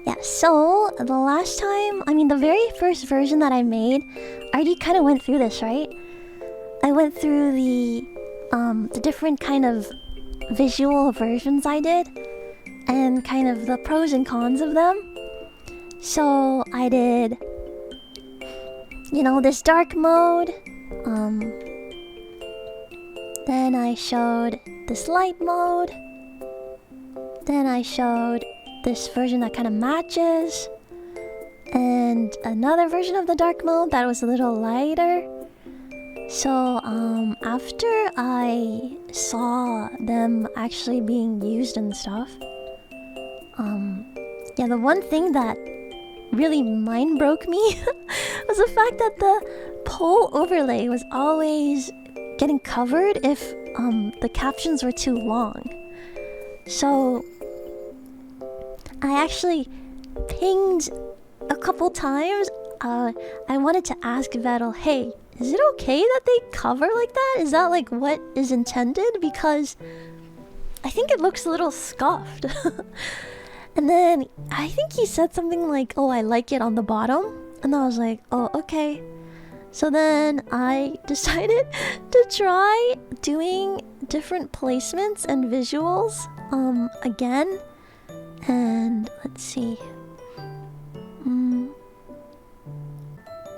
Yeah, so the last time, I mean the very first version that I made, I already kind of went through this, right? I went through the different kind of visual versions I did, and kind of the pros and cons of them. So I did, this dark mode. Then I showed this light mode. Then I showed this version that kind of matches, and another version of the dark mode that was a little lighter. So after I saw them actually being used and stuff, yeah, the one thing that really mind broke me was the fact that the poll overlay was always getting covered if the captions were too long. So I actually pinged a couple times. I wanted to ask Vettel, hey, is it okay that they cover like that? Is that like what is intended? Because I think it looks a little scuffed. And then I think he said something like, oh, I like it on the bottom. And I was like, oh, okay. So then I decided to try doing different placements and visuals again. And let's see.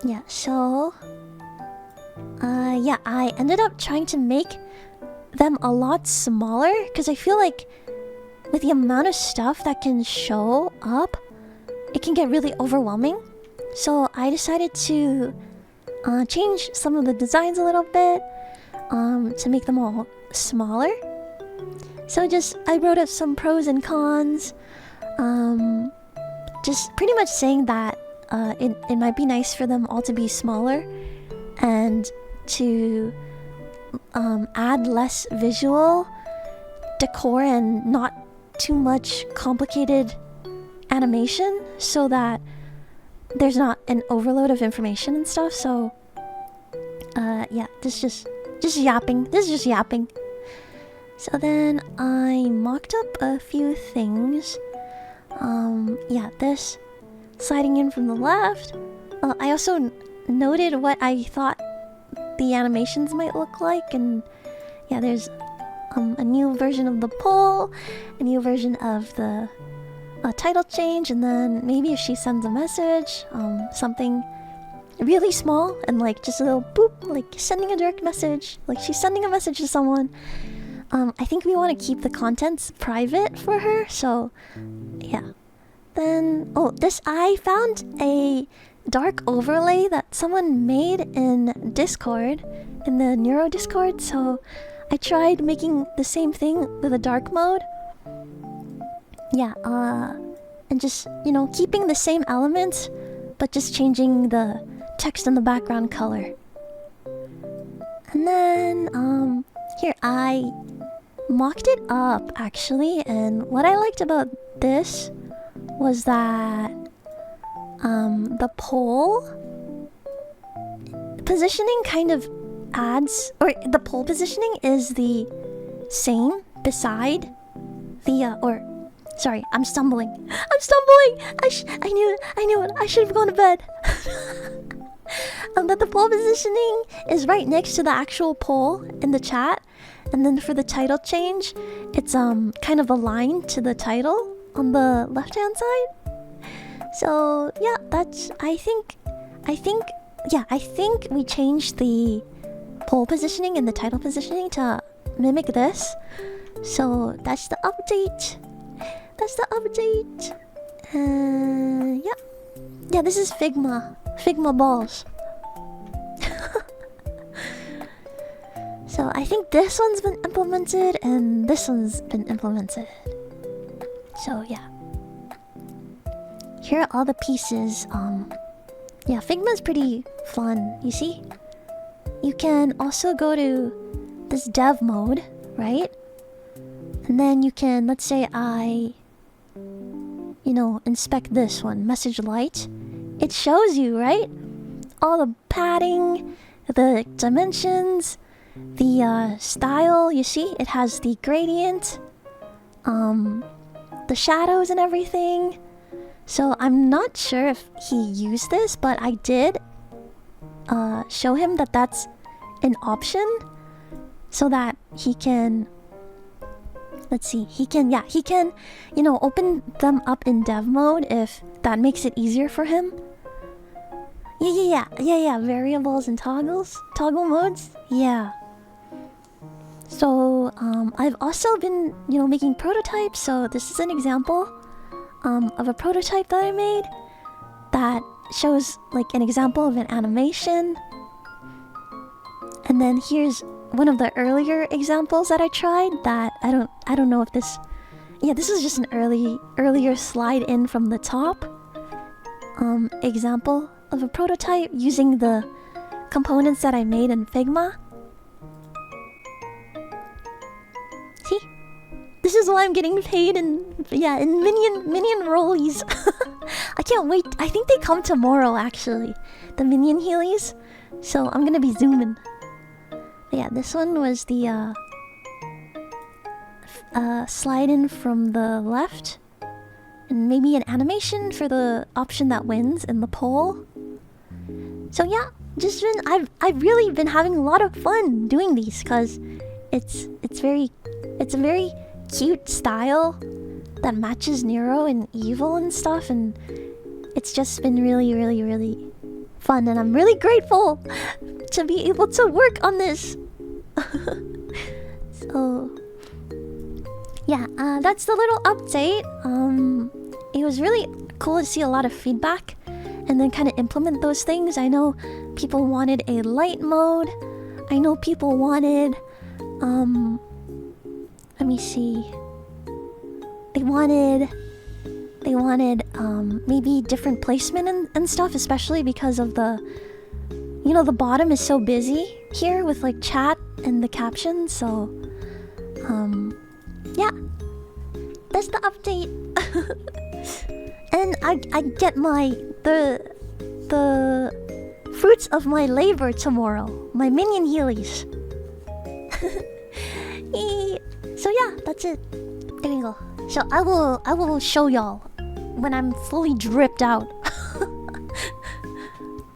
Yeah, so yeah, I ended up trying to make them a lot smaller because I feel like with the amount of stuff that can show up, it can get really overwhelming. So I decided to change some of the designs a little bit to make them all smaller. So I wrote up some pros and cons, just pretty much saying that it might be nice for them all to be smaller and to add less visual decor and not too much complicated animation so that there's not an overload of information and stuff. So yeah, this is just yapping. So then I mocked up a few things. Yeah, this sliding in from the left. I also noted what I thought the animations might look like, and yeah, there's a new version of the poll, a new version of the title change, and then maybe if she sends a message, something really small and like just a little boop, like sending a direct message, like she's sending a message to someone. I think we want to keep the contents private for her, so yeah. Then, I found a dark overlay that someone made in Discord, in the Neuro Discord, so I tried making the same thing with a dark mode. Yeah, and just, keeping the same elements, but just changing the text in the background color. And then, here, I mocked it up, actually, and what I liked about this was that the poll positioning kind of adds, or the poll positioning is the same beside the sorry, I'm stumbling. I knew it. I should have gone to bed. That the poll positioning is right next to the actual poll in the chat, and then for the title change, it's kind of aligned to the title on the left-hand side. So yeah, I think we changed the poll positioning and the title positioning to mimic this. So that's the update. Yeah, this is Figma balls. So I think this one's been implemented and this one's been implemented. So yeah, here are all the pieces. Yeah, Figma's pretty fun, you see? You can also go to this dev mode, right? And then you can, let's say I, inspect this one, message light. It shows you, right? All the padding, the dimensions, the style, you see? It has the gradient, the shadows and everything. So I'm not sure if he used this, but I did show him that that's an option so that he can, let's see, he can, you know, open them up in dev mode if that makes it easier for him. Yeah, variables and toggle modes, yeah. So I've also been, you know, making prototypes. So this is an example of a prototype that I made that shows like an example of an animation. And then here's one of the earlier examples that I tried that I don't know if this, yeah, this is just an earlier slide in from the top example of a prototype using the components that I made in Figma. See? This is why I'm getting paid in minion rollies. I can't wait. I think they come tomorrow actually. The minion healies. So I'm gonna be zooming. But yeah, this one was the slide in from the left. And maybe an animation for the option that wins in the poll. So yeah, I've really been having a lot of fun doing these because it's a very cute style that matches Neuro and evil and stuff, and it's just been really fun, and I'm really grateful to be able to work on this. So yeah, that's the little update. It was really cool to see a lot of feedback and then kind of implement those things. I know people wanted a light mode. I know people wanted let me see. They wanted maybe different placement and stuff, especially because of the, you know, the bottom is so busy here with like chat and the captions. So yeah, that's the update. And I get the fruits of my labor tomorrow, my minion healies. So yeah, that's it. There you go. So I will show y'all when I'm fully dripped out